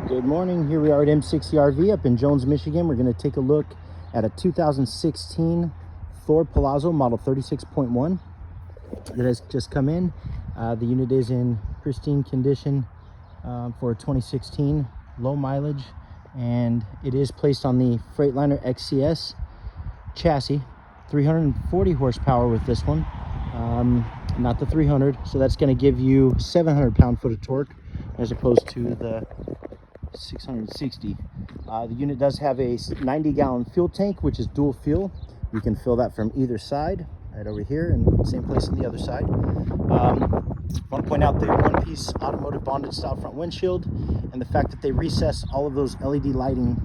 Good morning. Here we are at M60RV up in Jones, Michigan. We're going to take a look at a 2016 Thor Palazzo model 36.1 that has just come in. The unit is in pristine condition for 2016, low mileage, and it is placed on the Freightliner XCS chassis. 340 horsepower with this one, not the 300, so that's going to give you 700 pound-foot of torque as opposed to the 660. The unit does have a 90-gallon fuel tank, which is dual fuel. You can fill that from either side, right over here, and same place on the other side. I want to point out the one-piece automotive bonded style front windshield, and the fact that they recess all of those LED lighting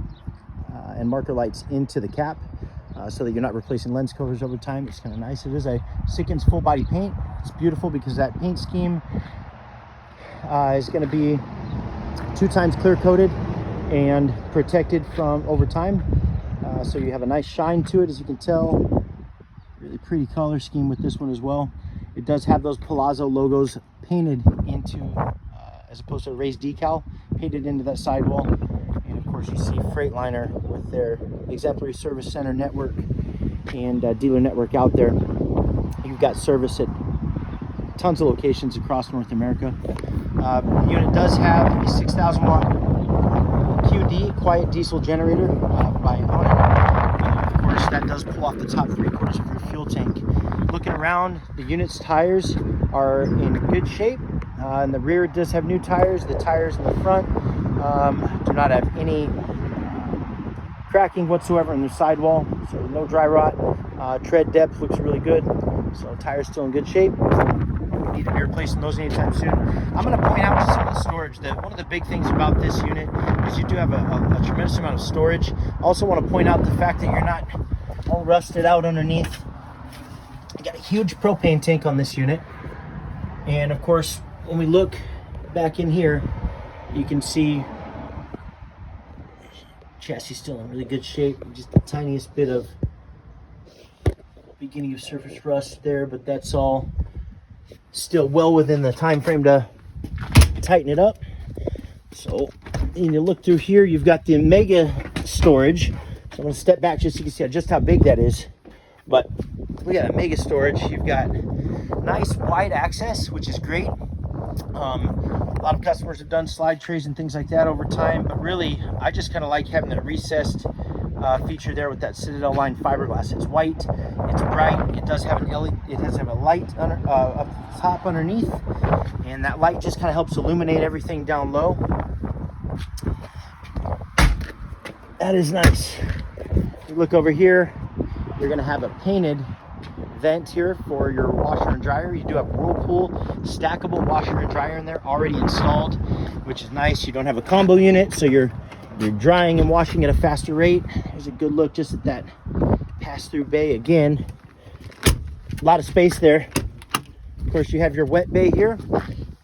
and marker lights into the cap, so that you're not replacing lens covers over time. It's kind of nice. It is a 6-inch full body paint. It's beautiful because that paint scheme is going to be 2 times clear coated and protected from over time, so you have a nice shine to it, as you can tell. Really pretty color scheme with this one as well. It does have those Palazzo logos painted into, as opposed to a raised decal, painted into that sidewall. And of course you see Freightliner with their exemplary service center network and dealer network out there. You've got service at tons of locations across North America. The unit does have a 6,000 watt QD quiet diesel generator by owner. Of course, that does pull off the top 3/4 of your fuel tank. Looking around, the unit's tires are in good shape. In the rear, it does have new tires. The tires in the front do not have any cracking whatsoever in the sidewall, so no dry rot. Tread depth looks really good, so tires still in good shape. Need to be replacing those anytime soon. I'm going to point out some of the storage. One of the big things about this unit is you do have a tremendous amount of storage. I also want to point out the fact that you're not all rusted out underneath. You got a huge propane tank on this unit, and of course when we look back in here, you can see chassis still in really good shape. Just the tiniest bit of beginning of surface rust there, but that's all still well within the time frame to tighten it up. So when you look through here, you've got the mega storage. So I'm going to step back just so you can see just how big that is. But we got a mega storage. You've got nice wide access, which is great. A lot of customers have done slide trays and things like that over time, but really I just kind of like having the recessed feature there with that Citadel line fiberglass. It's white, it's bright, it does have an LED, it does have a light up top underneath, and that light just kind of helps illuminate everything down low. That is nice. You look over here, you're going to have a painted vent here for your washer and dryer. You do have Whirlpool stackable washer and dryer in there already installed, which is nice. You don't have a combo unit, so you're drying and washing at a faster rate. There's a good look just at that pass-through bay again. A lot of space there. Of course, you have your wet bay here,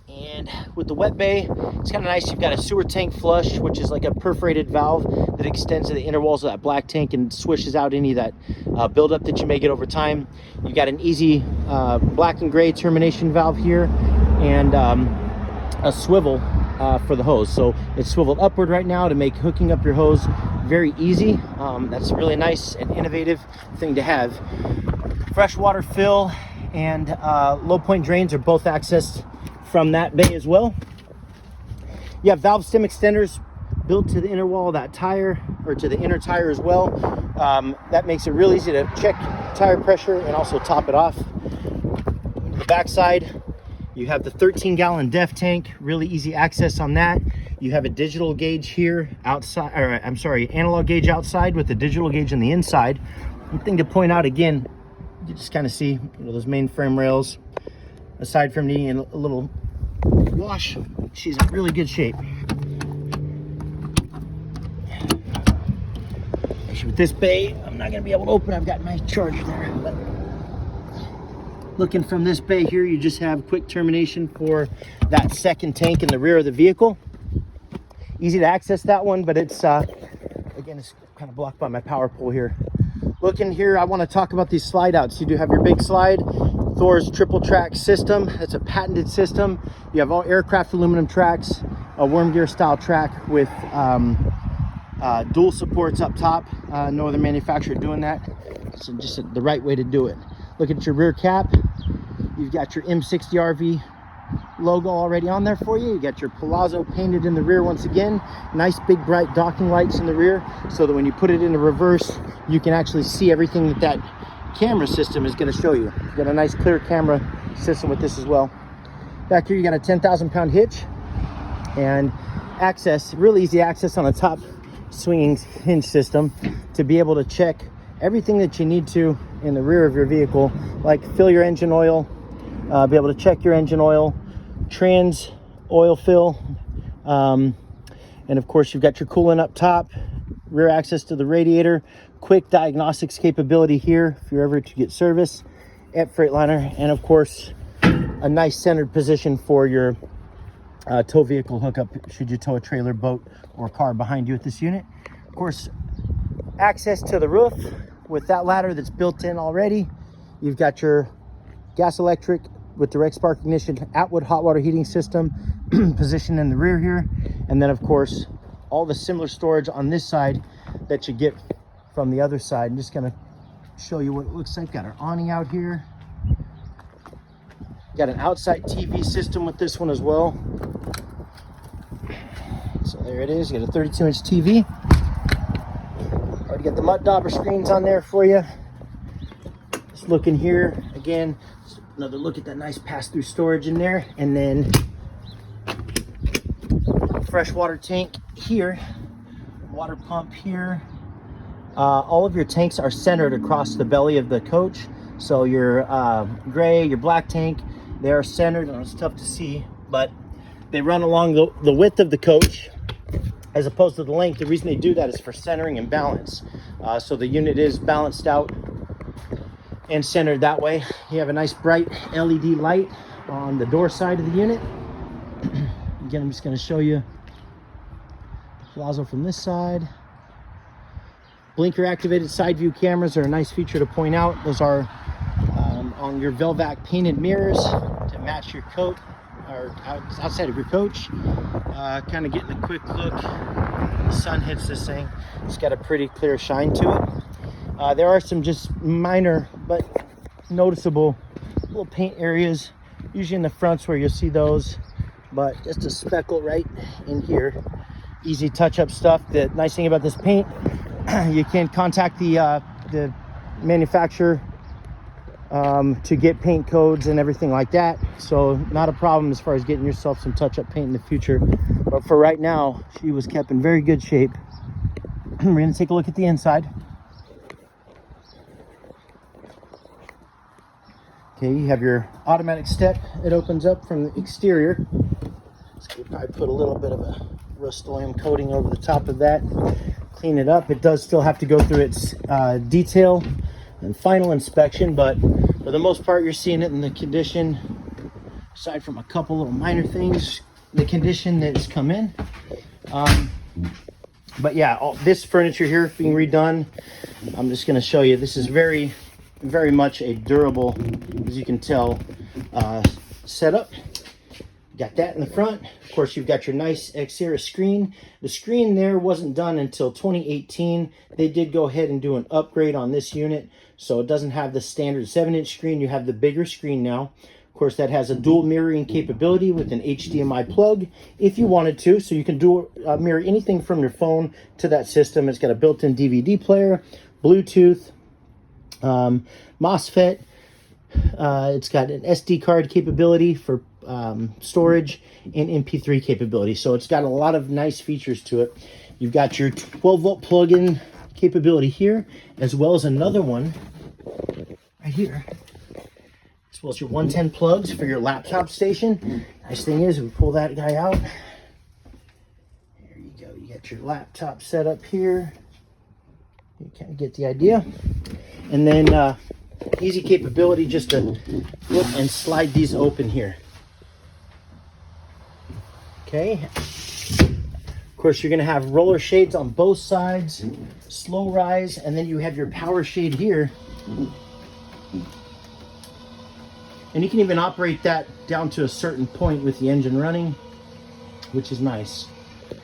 and with the wet bay, it's kind of nice. You've got a sewer tank flush, which is like a perforated valve that extends to the inner walls of that black tank and swishes out any of that buildup that you may get over time. You've got an easy black and gray termination valve here, and a swivel for the hose. So it's swiveled upward right now to make hooking up your hose very easy. That's a really nice and innovative thing to have. Freshwater fill and low point drains are both accessed from that bay as well. You have valve stem extenders built to the inner wall of that tire, or to the inner tire as well. That makes it real easy to check tire pressure and also top it off. The backside, you have the 13-gallon def tank, really easy access on that. You have a digital gauge here outside, or I'm sorry, analog gauge outside with the digital gauge on the inside. One thing to point out again, you just kind of see, those main frame rails. Aside from needing a little wash, she's in really good shape. Actually, with this bay, I'm not going to be able to open. I've got my charger there. But looking from this bay here, you just have quick termination for that second tank in the rear of the vehicle. Easy to access that one, but it's again, it's kind of blocked by my power pole here. Looking here, I want to talk about these slide outs. You do have your big slide. Thor's triple track system. It's a patented system. You have all aircraft aluminum tracks a worm gear style track with dual supports up top. No other manufacturer doing that. So just the right way to do it. Look at your rear cap. You've got your M60 RV logo already on there for you. You got your Palazzo painted in the rear once again. Nice big bright docking lights in the rear, so that when you put it into reverse, you can actually see everything that camera system is going to show you. You've got a nice clear camera system with this as well. Back here you got a 10,000 pound hitch and access, really easy access on a top swinging hinge system to be able to check everything that you need to in the rear of your vehicle, like fill your engine oil, be able to check your engine oil, trans oil fill, and of course you've got your coolant up top, rear access to the radiator, quick diagnostics capability here if you're ever to get service at Freightliner, and of course a nice centered position for your tow vehicle hookup should you tow a trailer, boat, or car behind you with this unit. Of course, access to the roof with that ladder that's built in already. You've got your gas electric with direct spark ignition Atwood hot water heating system positioned in the rear here, and then of course all the similar storage on this side that you get from the other side. I'm just gonna show you what it looks like. Got our awning out here. Got an outside TV system with this one as well. So there it is. You got a 32-inch TV. Already got the mud dauber screens on there for you. Just looking here again. Another look at that nice pass-through storage in there, and then freshwater tank here, water pump here. All of your tanks are centered across the belly of the coach. So your gray, your black tank, they are centered, and it's tough to see, but they run along the width of the coach as opposed to the length. The reason they do that is for centering and balance. So the unit is balanced out and centered that way. You have a nice bright LED light on the door side of the unit. Again, I'm just going to show you the Palazzo from this side. Blinker activated side view cameras are a nice feature to point out. Those are on your Velvac painted mirrors to match your coat, or outside of your coach. Kind of getting a quick look. The sun hits this thing. It's got a pretty clear shine to it. There are some just minor but noticeable little paint areas, usually in the fronts where you'll see those, but just a speckle right in here. Easy touch-up stuff. The nice thing about this paint, you can contact the manufacturer to get paint codes and everything like that, so not a problem as far as getting yourself some touch-up paint in the future. But for right now, she was kept in very good shape. We're going to take a look at the inside. Okay, you have your automatic step. It opens up from the exterior. So we'll probably put a little bit of a Rust-Oleum coating over the top of that, clean it up. It does still have to go through its detail and final inspection, but for the most part you're seeing it in the condition, aside from a couple little minor things, the condition that it's come in. But yeah, all this furniture here being redone, I'm just going to show you, this is very much a durable, as you can tell, setup. Got that in the front. Of course, you've got your nice Xera screen. The screen there wasn't done until 2018. They did go ahead and do an upgrade on this unit, so it doesn't have the standard 7-inch screen. You have the bigger screen now. Of course, that has a dual mirroring capability with an HDMI plug if you wanted to, so you can mirror anything from your phone to that system. It's got a built-in DVD player, Bluetooth, MOSFET. It's got an SD card capability for storage and MP3 capability. So it's got a lot of nice features to it. You've got your 12-volt plug-in capability here, as well as another one right here, as well as your 110 plugs for your laptop station. Nice thing is, we pull that guy out. There you go. You got your laptop set up here. You kind of get the idea. And then easy capability just to flip and slide these open here. Okay. Of course, you're going to have roller shades on both sides, slow rise, and then you have your power shade here. And you can even operate that down to a certain point with the engine running. which is nice.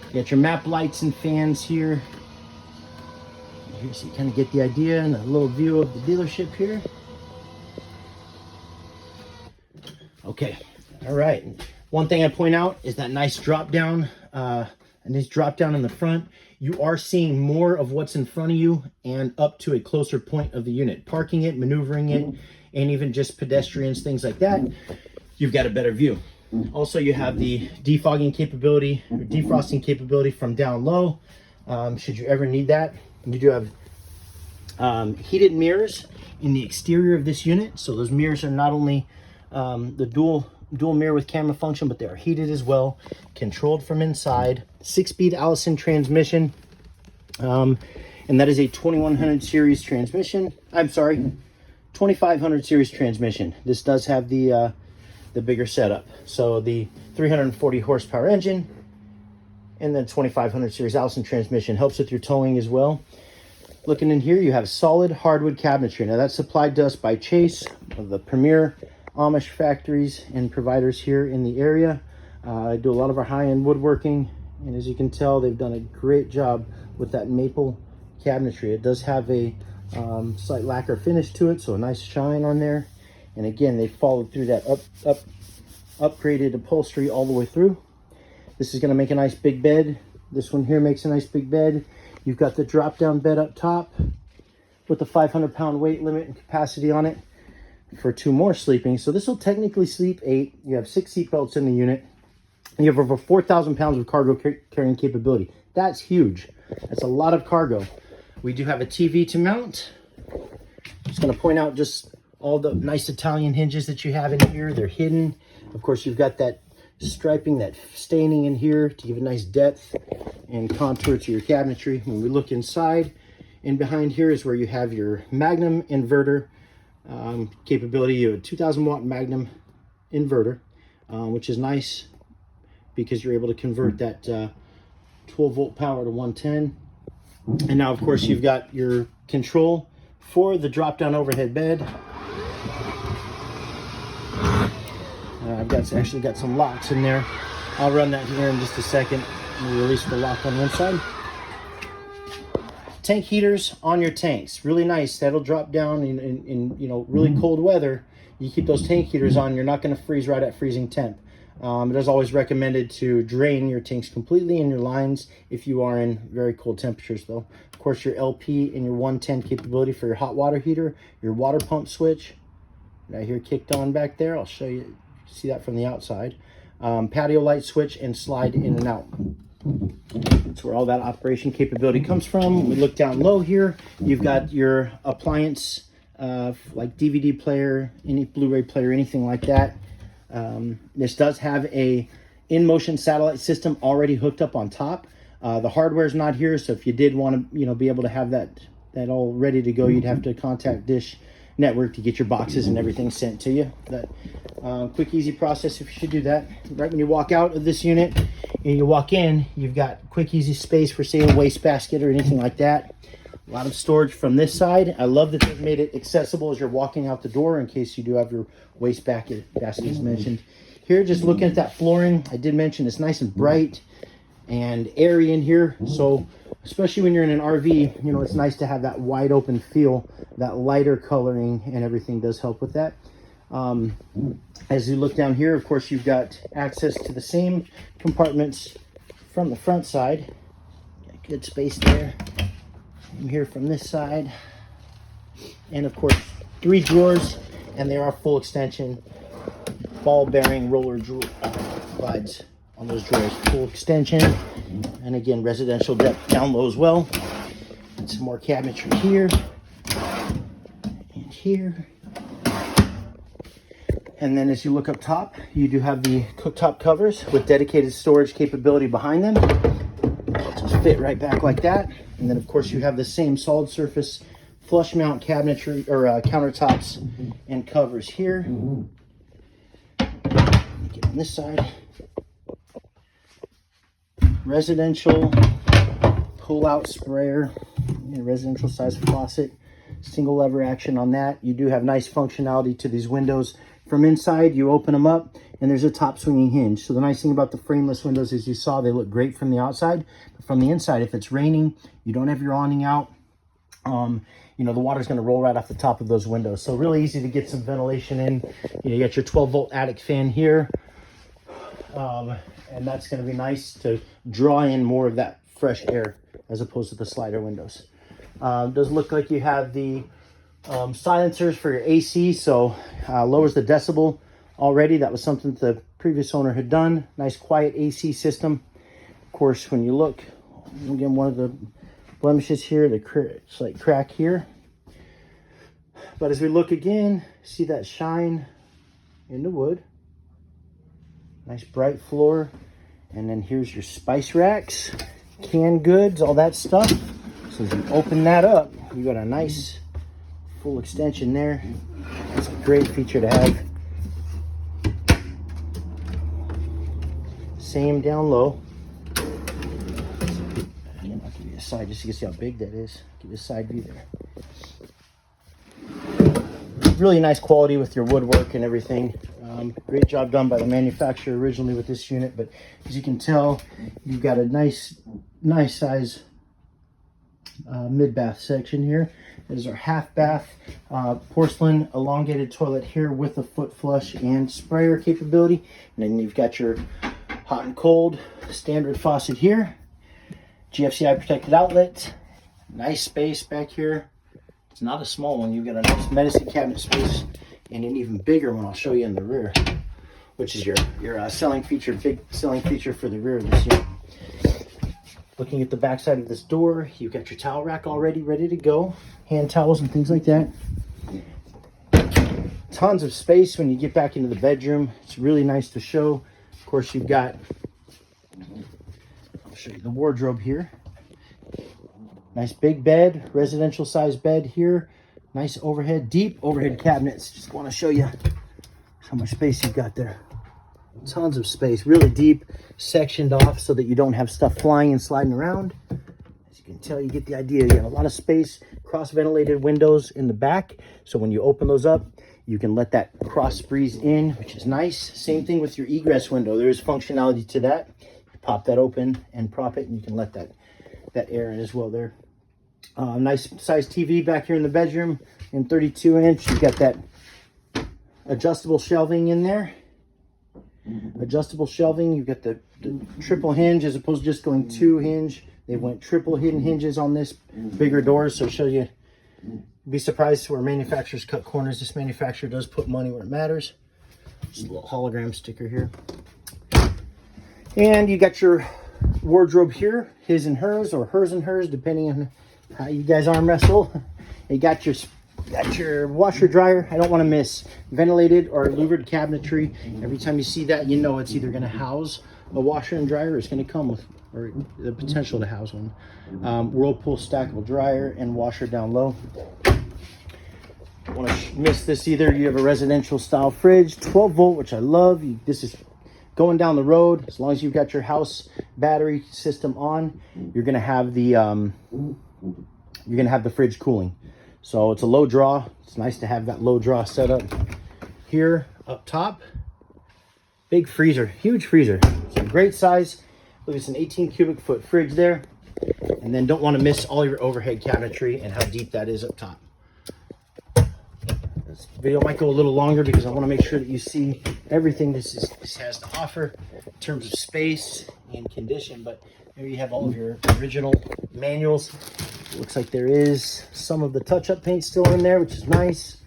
You got your map lights and fans here. Here, so you kind of get the idea and a little view of the dealership here. Okay, all right. One thing I point out is that nice drop down, in the front. You are seeing more of what's in front of you and up to a closer point of the unit. Parking it, maneuvering it, and even just pedestrians, things like that, you've got a better view. Also, you have the defogging capability or defrosting capability from down low, should you ever need that. You do have heated mirrors in the exterior of this unit. So those mirrors are not only the dual mirror with camera function, but they are heated as well, controlled from inside. 6-speed Allison transmission, and that is a 2100 series transmission. I'm sorry, 2500 series transmission. This does have the bigger setup. So the 340 horsepower engine and then 2500 series Allison transmission helps with your towing as well. Looking in here, you have solid hardwood cabinetry. Now that's supplied to us by Chase, of the premier Amish factories and providers here in the area. I do a lot of our high-end woodworking, and as you can tell, they've done a great job with that maple cabinetry. It does have a slight lacquer finish to it, so a nice shine on there. And again, they followed through that upgraded upholstery all the way through. This is going to make a nice big bed. This one here makes a nice big bed. You've got the drop-down bed up top with the 500-pound weight limit and capacity on it for 2 more sleeping. So this will technically sleep 8. You have 6 seat belts in the unit. And you have over 4,000 pounds of cargo carrying capability. That's huge. That's a lot of cargo. We do have a TV to mount. Just going to point out just all the nice Italian hinges that you have in here. They're hidden. Of course, you've got that striping, that staining in here to give a nice depth and contour to your cabinetry. When we look inside, and behind here is where you have your Magnum inverter capability. You have a 2,000 watt Magnum inverter, which is nice because you're able to convert that 12 volt power to 110. And now, of course, you've got your control for the drop down overhead bed. I've actually got some locks in there. I'll run that here in just a second. We'll release the lock on one side. Tank heaters on your tanks, really nice. That'll drop down in really cold weather. You keep those tank heaters on, you're not going to freeze right at freezing temp. It is always recommended to drain your tanks completely and your lines if you are in very cold temperatures, though. Of course, your LP and your 110 capability for your hot water heater, your water pump switch right here kicked on back there. I'll show you. See that from the outside. Patio light switch and slide in and out. That's where all that operation capability comes from. We look down low here. You've got your appliance, like DVD player, any Blu-ray player, anything like that. This does have a in-motion satellite system already hooked up on top. The hardware is not here, so if you did want to, be able to have that all ready to go, you'd have to contact Dish Network to get your boxes and everything sent to you. That quick, easy process if you should do that. Right when you walk out of this unit and you walk in, you've got quick, easy space for, say, a wastebasket or anything like that. A lot of storage from this side. I love that they've made it accessible as you're walking out the door in case you do have your baskets mentioned. Here, just looking at that flooring, I did mention it's nice and bright and airy in here. So especially when you're in an RV, it's nice to have that wide open feel. That lighter coloring and everything does help with that. As you look down here, of course, you've got access to the same compartments from the front side. Got good space there. And here from this side. And of course, 3 drawers, and they are full extension ball bearing roller glides on those drawers. Full extension. And again, residential depth down low as well. And some more cabinetry here and here. And then as you look up top, you do have the cooktop covers with dedicated storage capability behind them. They'll just fit right back like that. And then of course you have the same solid surface flush mount cabinetry or countertops and covers here. Get on this side. Residential pull-out sprayer, residential size faucet, single lever action on that. You do have nice functionality to these windows. From inside, you open them up and there's a top swinging hinge. So the nice thing about the frameless windows is, you saw, they look great from the outside, but from the inside, if it's raining, you don't have your awning out, you know, the water's going to roll right off the top of those windows. So really easy to get some ventilation in. You know, you got your 12-volt attic fan here, and that's going to be nice to draw in more of that fresh air as opposed to the slider windows. Does look like you have the silencers for your AC, so lowers the decibel already. That was something the previous owner had done. Nice quiet AC system. Of course, when you look, again, one of the blemishes here, the slight crack here. But as we look again, see that shine in the wood. Nice bright floor. And then here's your spice racks, canned goods, all that stuff. So as you open that up, you got a nice full extension there. That's a great feature to have. Same down low. Again, I'll give you a side just so you can see how big that is. Give you a side view there. Really nice quality with your woodwork and everything. Great job done by the manufacturer originally with this unit, but as you can tell, you've got a nice size mid-bath section here. This is our half bath, porcelain elongated toilet here with a foot flush and sprayer capability. And then you've got your hot and cold standard faucet here, GFCI protected outlet, nice space back here. It's not a small one. You've got a nice medicine cabinet space and an even bigger one I'll show you in the rear, which is your selling feature, big selling feature for the rear of this unit. Looking at the back side of this door, you've got your towel rack already ready to go, hand towels and things like that. Tons of space when you get back into the bedroom. It's really nice to show. Of course, you've got, I'll show you the wardrobe here. Nice big bed, residential size bed here. Nice overhead, deep overhead cabinets. Just want to show you how much space you've got there. Tons of space, really deep, sectioned off so that you don't have stuff flying and sliding around. As you can tell, you get the idea. You have a lot of space, cross-ventilated windows in the back. So when you open those up, you can let that cross breeze in, which is nice. Same thing with your egress window. There is functionality to that. You pop that open and prop it, and you can let that air in as well there. Nice size TV back here in the bedroom in 32-inch. You've got that adjustable shelving in there. Adjustable shelving. You've got the triple hinge as opposed to just going 2 hinge. They went triple hidden hinges on this, bigger doors. So show you, be surprised where manufacturers cut corners. This manufacturer does put money where it matters. Just a little hologram sticker here. And you got your wardrobe here, his and hers, or hers and hers, depending on how you guys arm wrestle. You got your washer dryer. I don't want to miss ventilated or louvered cabinetry. Every time you see that, you know it's either going to house a washer and dryer, or it's going to come with, or the potential to house one. Whirlpool stackable dryer and washer down low. Don't want to miss this either. You have a residential style fridge, 12 volt, which I love. This is going down the road. As long as you've got your house battery system on, you're going to have the fridge cooling. So it's a low draw. It's nice to have that low draw set up here up top. Big freezer, huge freezer. It's a great size. Look, it's an 18 cubic foot fridge there. And then don't want to miss all your overhead cabinetry and how deep that is up top. This video might go a little longer because I want to make sure that you see everything this has to offer in terms of space and condition. But there you have all of your original manuals. Looks like there is some of the touch-up paint still in there, which is nice.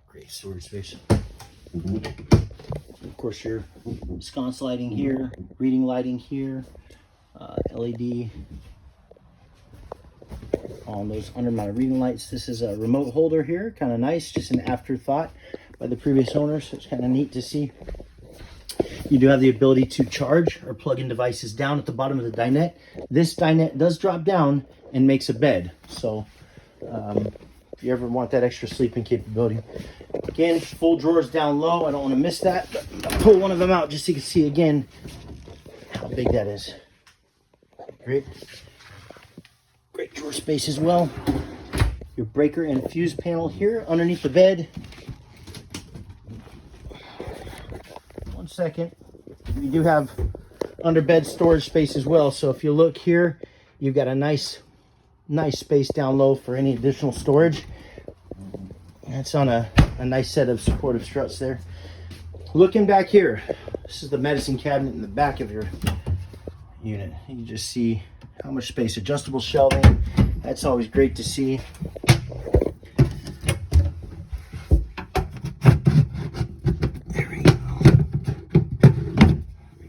Great storage space. Of course, your sconce lighting here, reading lighting here, LED on those undermounted reading lights. This is a remote holder here, kind of nice, just an afterthought by the previous owner, so it's kind of neat to see. You do have the ability to charge or plug in devices down at the bottom of the dinette. This dinette does drop down and makes a bed, so if you ever want that extra sleeping capability. Again, full drawers down low. I don't want to miss that, but I'll pull one of them out just so you can see again how big that is. Great drawer space as well. your breaker and fuse panel here underneath the bed. One second. You do have under bed storage space as well. So if you look here, you've got a nice space down low for any additional storage. That's on a nice set of supportive struts there. Looking back here, this is the medicine cabinet in the back of your unit. You can just see how much space. Adjustable shelving. That's always great to see. There we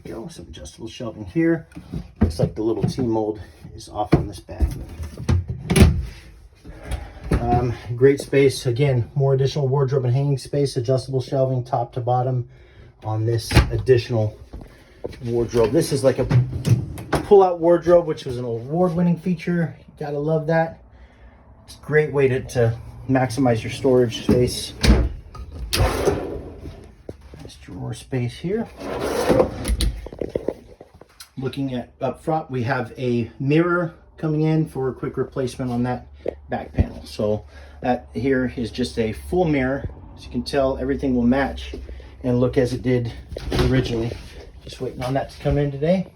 go. Some adjustable shelving here. Looks like the little T-mold is off on this back. Great space. Again, more additional wardrobe and hanging space. Adjustable shelving top to bottom on this additional wardrobe. This is like a pull-out wardrobe, which was an award-winning feature. Gotta love that. It's a great way to maximize your storage space. Nice drawer space here. Looking at up front, we have a mirror coming in for a quick replacement on that back panel. So that here is just a full mirror. As you can tell, everything will match and look as it did originally. Just waiting on that to come in today.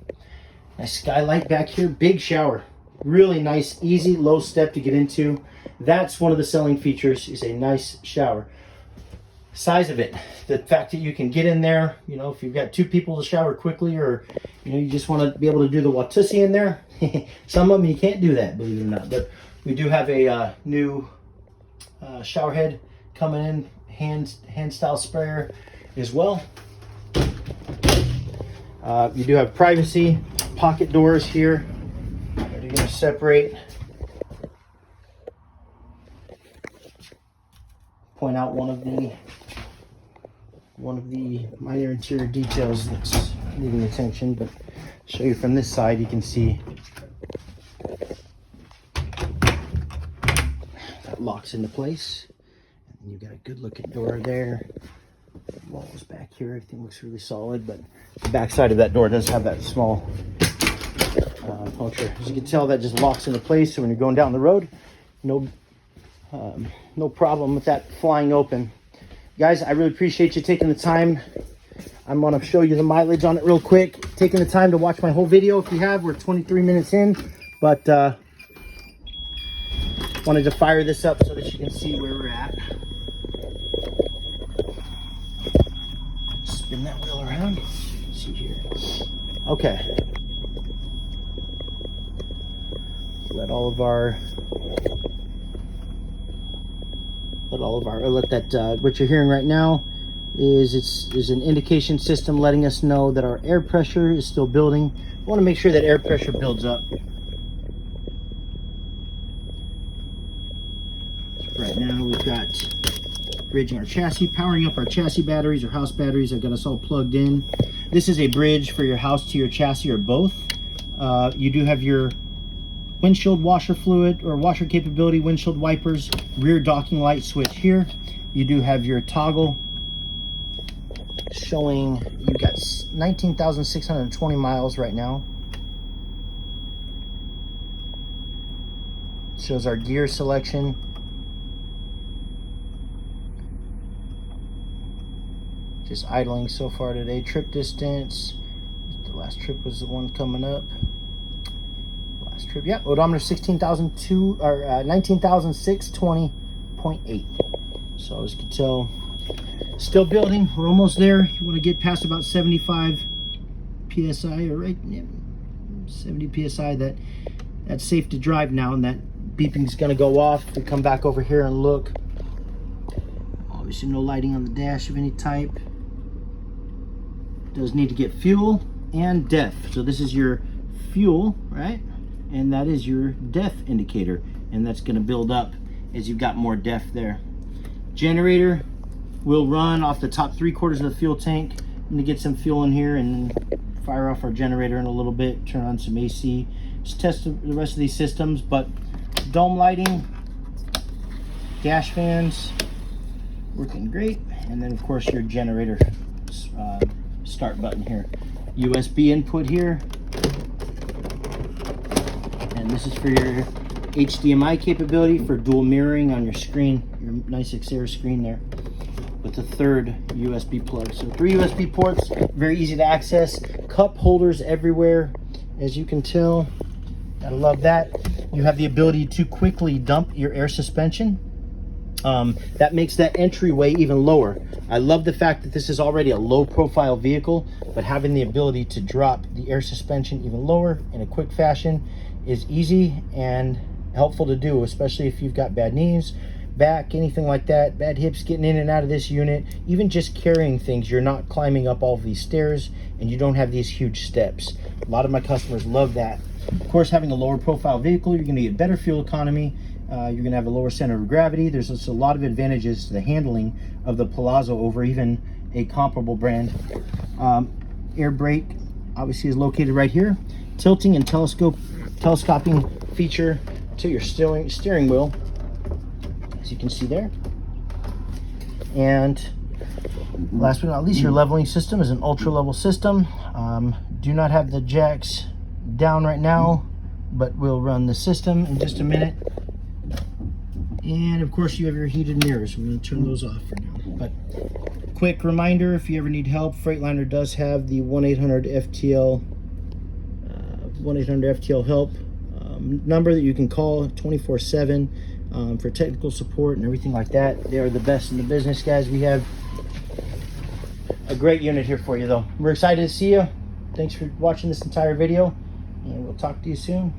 Nice skylight back here, big shower. Really nice, easy, low step to get into. That's one of the selling features, is a nice shower. Size of it, the fact that you can get in there, you know, if you've got two people to shower quickly, or you know, you just want to be able to do the Watusi in there. Some of them you can't do that, believe it or not. But we do have a new shower head coming in, hand style sprayer as well. You do have privacy, pocket doors here. They're going to separate. Point out one of the minor interior details that's needing attention, but show you from this side. You can see that locks into place, and you've got a good looking door there. Walls back here, everything looks really solid, but the back side of that door does have that small puncture. As you can tell, that just locks into place, so when you're going down the road, no problem with that flying open. Guys, I really appreciate you taking the time. I'm going to show you the mileage on it real quick. Taking the time to watch my whole video. If you have, we're 23 minutes in, but wanted to fire this up so that you can see where we're at. Spin that wheel around. Let's see here. Okay. Let that what you're hearing right now is an indication system letting us know that our air pressure is still building. We want to make sure that air pressure builds up. So right now we've got bridging our chassis, powering up our chassis batteries or house batteries. I've got us all plugged in. This is a bridge for your house to your chassis or both. You do have your windshield washer fluid or washer capability, windshield wipers, rear docking light switch here. You do have your toggle showing you've got 19,620 miles right now. It shows our gear selection. Just idling so far today. Trip distance. The last trip was the one coming up. Trip, yeah, odometer 19,620.8. So as you can tell, still building. We're almost there. You want to get past about 75 psi, or right, yeah, 70 psi. That's safe to drive now, and that beeping is going to go off. We come back over here and look. Obviously, no lighting on the dash of any type. Does need to get fuel and def. So this is your fuel, right? And that is your def indicator, and that's going to build up as you've got more def there. Generator will run off the top 3/4 of the fuel tank. I'm going to get some fuel in here and then fire off our generator in a little bit, turn on some AC, just test the rest of these systems. But dome lighting, dash fans working great, and then of course your generator start button here. USB input here. And this is for your HDMI capability for dual mirroring on your screen, your nice Xera screen there, with the third USB plug. So 3 USB ports, very easy to access. Cup holders everywhere, as you can tell. Gotta love that. You have the ability to quickly dump your air suspension. That makes that entryway even lower. I love the fact that this is already a low profile vehicle, but having the ability to drop the air suspension even lower in a quick fashion is easy and helpful to do, especially if you've got bad knees, back, anything like that, bad hips, getting in and out of this unit, even just carrying things. You're not climbing up all of these stairs and you don't have these huge steps. A lot of my customers love that. Of course, having a lower profile vehicle, you're going to get better fuel economy. You're going to have a lower center of gravity. There's just a lot of advantages to the handling of the Palazzo over even a comparable brand. Air brake obviously is located right here. Tilting and telescoping feature to your steering wheel, as you can see there. And last but not least, your leveling system is an ultra level system. Do not have the jacks down right now, but we'll run the system in just a minute. And of course you have your heated mirrors. I'm going to turn those off for now. But quick reminder, if you ever need help, Freightliner does have the 1-800-FTL 1-800-FTL help number that you can call 24/7 for technical support and everything like that. They are the best in the business, guys. We have a great unit here for you, though. We're excited to see you. Thanks for watching this entire video, and we'll talk to you soon.